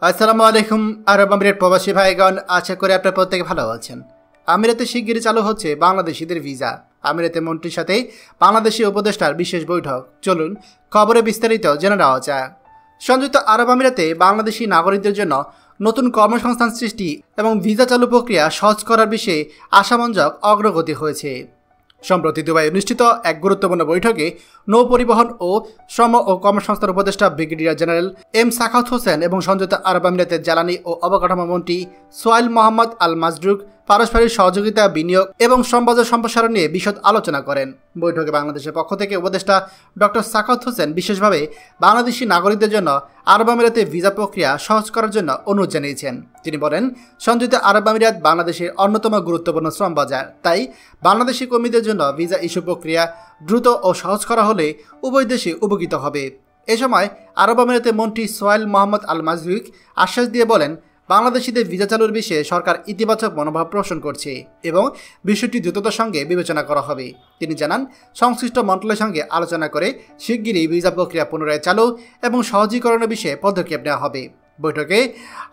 আসসালামু আলাইকুম আরব আমিরাত প্রবাসী ভাইগণ, আশা করি আপনারা প্রত্যেকে ভালো আছেন। আমিরাতে শিগগিরই চালু হচ্ছে বাংলাদেশিদের ভিসা। আমিরাতে মন্ত্রীর সাথে বাংলাদেশি উপদেষ্টার বিশেষ বৈঠক। চলুন খবরে বিস্তারিত জেনে নেওয়া যাক। সংযুক্ত আরব আমিরাতে বাংলাদেশি নাগরিকদের জন্য নতুন কর্মসংস্থান সৃষ্টি এবং ভিসা চালু প্রক্রিয়া সহজ করার বিষয়ে আশামঞ্জক অগ্রগতি হয়েছে। সম্প্রতি দুবাই অনুষ্ঠিত এক গুরুত্বপূর্ণ বৈঠকে নৌ পরিবহন ও শ্রম ও কর্মসংস্থান উপদেষ্টা brigadier general M Sakhawat Hossain এবং সংযুক্ত আরব আমিরাতের জ্বালানি ও অবকাঠামো মন্ত্রী সোয়াইল মোহাম্মদ আল মাজরুক পারস্পরিক সহযোগিতা, বিনিয়োগ এবং শ্রমবাজার সম্প্রসারণ নিয়ে বিশদ আলোচনা করেন। বৈঠকে বাংলাদেশের পক্ষ থেকে উপদেষ্টা ডক্টর সাখাওয়াত হোসেন বিশেষভাবে বাংলাদেশি নাগরিকদের জন্য আরব আমিরাতে ভিসা প্রক্রিয়া সহজ করার জন্য অনুরোধ জানিয়েছেন। তিনি বলেন, সংযুক্ত আরব আমিরাত বাংলাদেশের অন্যতম গুরুত্বপূর্ণ শ্রম বাজার, তাই বাংলাদেশি কর্মীদের জন্য ভিসা ইস্যু প্রক্রিয়া দ্রুত ও সহজ করা হলে উভয় দেশে উপকৃত হবে। এ সময় আরব আমিরাতের মন্ত্রী সোয়াইল মোহাম্মদ আল মাজরুক আশ্বাস দিয়ে বলেন, বাংলাদেশিদের ভিসা চালুর বিষয়ে সরকার ইতিবাচক মনোভাব পোষণ করছে এবং বিষয়টি দ্রুততার সঙ্গে বিবেচনা করা হবে। তিনি জানান, সংশ্লিষ্ট মন্ত্রণালয়ের সঙ্গে আলোচনা করে শিগগিরই ভিসা প্রক্রিয়া পুনরায় চালু এবং সহজীকরণের বিষয়ে পদক্ষেপ নেওয়া হবে। বৈঠকে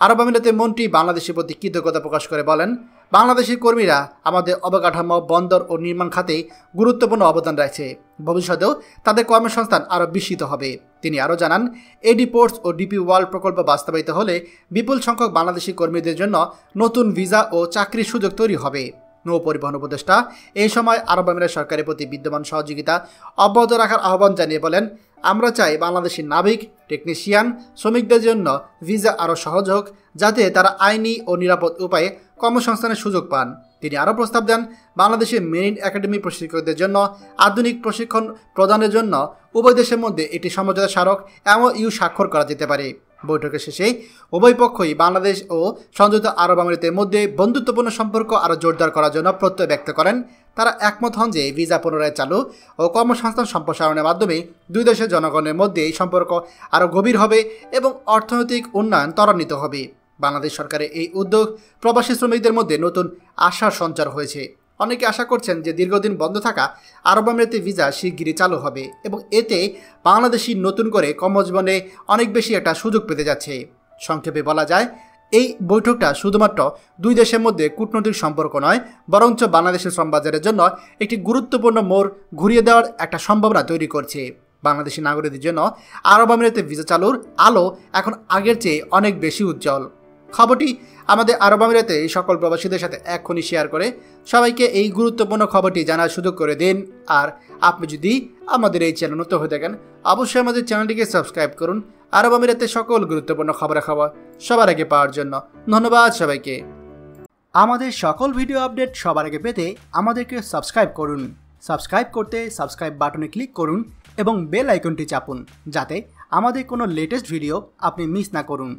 আরব আমিরাতের মন্ত্রী বাংলাদেশের প্রতি কৃতজ্ঞতা প্রকাশ করে বলেন, বাংলাদেশি কর্মীরা আমাদের অবকাঠামো, বন্দর ও নির্মাণ খাতে গুরুত্বপূর্ণ অবদান রাখছে। ভবিষ্যতেও তাদের কর্মসংস্থান আরও বিস্তৃত হবে। তিনি আরও জানান, এডি পোর্টস ও ডিপি ওয়ার্ল্ড প্রকল্প বাস্তবায়িত হলে বিপুল সংখ্যক বাংলাদেশি কর্মীদের জন্য নতুন ভিসা ও চাকরির সুযোগ তৈরি হবে। নৌ পরিবহন উপদেষ্টা এই সময় আরব আমিরাত সরকারের প্রতি বিদ্যমান সহযোগিতা অব্যাহত রাখার আহ্বান জানিয়ে বলেন, আমরা চাই বাংলাদেশি নাবিক, টেকনিশিয়ান, শ্রমিকদের জন্য ভিসা আরও সহজ হোক, যাতে তারা আইনি ও নিরাপদ উপায়ে কর্মসংস্থানের সুযোগ পান। তিনি আরও প্রস্তাব দেন, বাংলাদেশের মেরিন একাডেমি প্রশিক্ষকদের জন্য আধুনিক প্রশিক্ষণ প্রদানের জন্য উভয় দেশের মধ্যে একটি সমঝোতা স্মারক MOU স্বাক্ষর করা যেতে পারে। বৈঠকের শেষে উভয় পক্ষই বাংলাদেশ ও সংযুক্ত আরব আমিরাতের মধ্যে বন্ধুত্বপূর্ণ সম্পর্ক আরও জোরদার করার জন্য প্রত্যয় ব্যক্ত করেন। তারা একমত হন যে ভিসা পুনরায় চালু ও কর্মসংস্থান সম্প্রসারণের মাধ্যমে দুই দেশের জনগণের মধ্যে এই সম্পর্ক আরও গভীর হবে এবং অর্থনৈতিক উন্নয়ন ত্বরান্বিত হবে। বাংলাদেশ সরকারের এই উদ্যোগ প্রবাসী শ্রমিকদের মধ্যে নতুন আশার সঞ্চার হয়েছে। অনেকে আশা করছেন যে দীর্ঘদিন বন্ধ থাকা আরব আমিরাতে ভিসা শিগগিরই চালু হবে এবং এতে বাংলাদেশি নতুন করে কর্মজীবনে অনেক বেশি একটা সুযোগ পেতে যাচ্ছে। সংক্ষেপে বলা যায়, এই বৈঠকটা শুধুমাত্র দুই দেশের মধ্যে কূটনৈতিক সম্পর্ক নয়, বরঞ্চ বাংলাদেশের শ্রমবাজারের জন্য একটি গুরুত্বপূর্ণ মোড় ঘুরিয়ে দেওয়ার একটা সম্ভাবনা তৈরি করছে। বাংলাদেশি নাগরিকদের জন্য আরব আমিরাতে ভিসা চালুর আলো এখন আগের চেয়ে অনেক বেশি উজ্জ্বল। খবরটি আমাদের আরব আমিরাতে এই সকল প্রবাসীদের সাথে এক্ষুনি শেয়ার করে সবাইকে এই গুরুত্বপূর্ণ খবরটি জানার সুযোগ করে দিন। আর আপনি যদি আমাদের এই চ্যানেল নতুন হয়ে থাকেন, অবশ্যই আমাদের চ্যানেলটিকে সাবস্ক্রাইব করুন আরব আমিরাতের সকল গুরুত্বপূর্ণ খবরাখবর সবার আগে পাওয়ার জন্য। ধন্যবাদ সবাইকে। আমাদের সকল ভিডিও আপডেট সবার আগে পেতে আমাদেরকে সাবস্ক্রাইব করুন। সাবস্ক্রাইব করতে সাবস্ক্রাইব বাটনে ক্লিক করুন এবং বেল আইকনটি চাপুন, যাতে আমাদের কোনো লেটেস্ট ভিডিও আপনি মিস না করুন।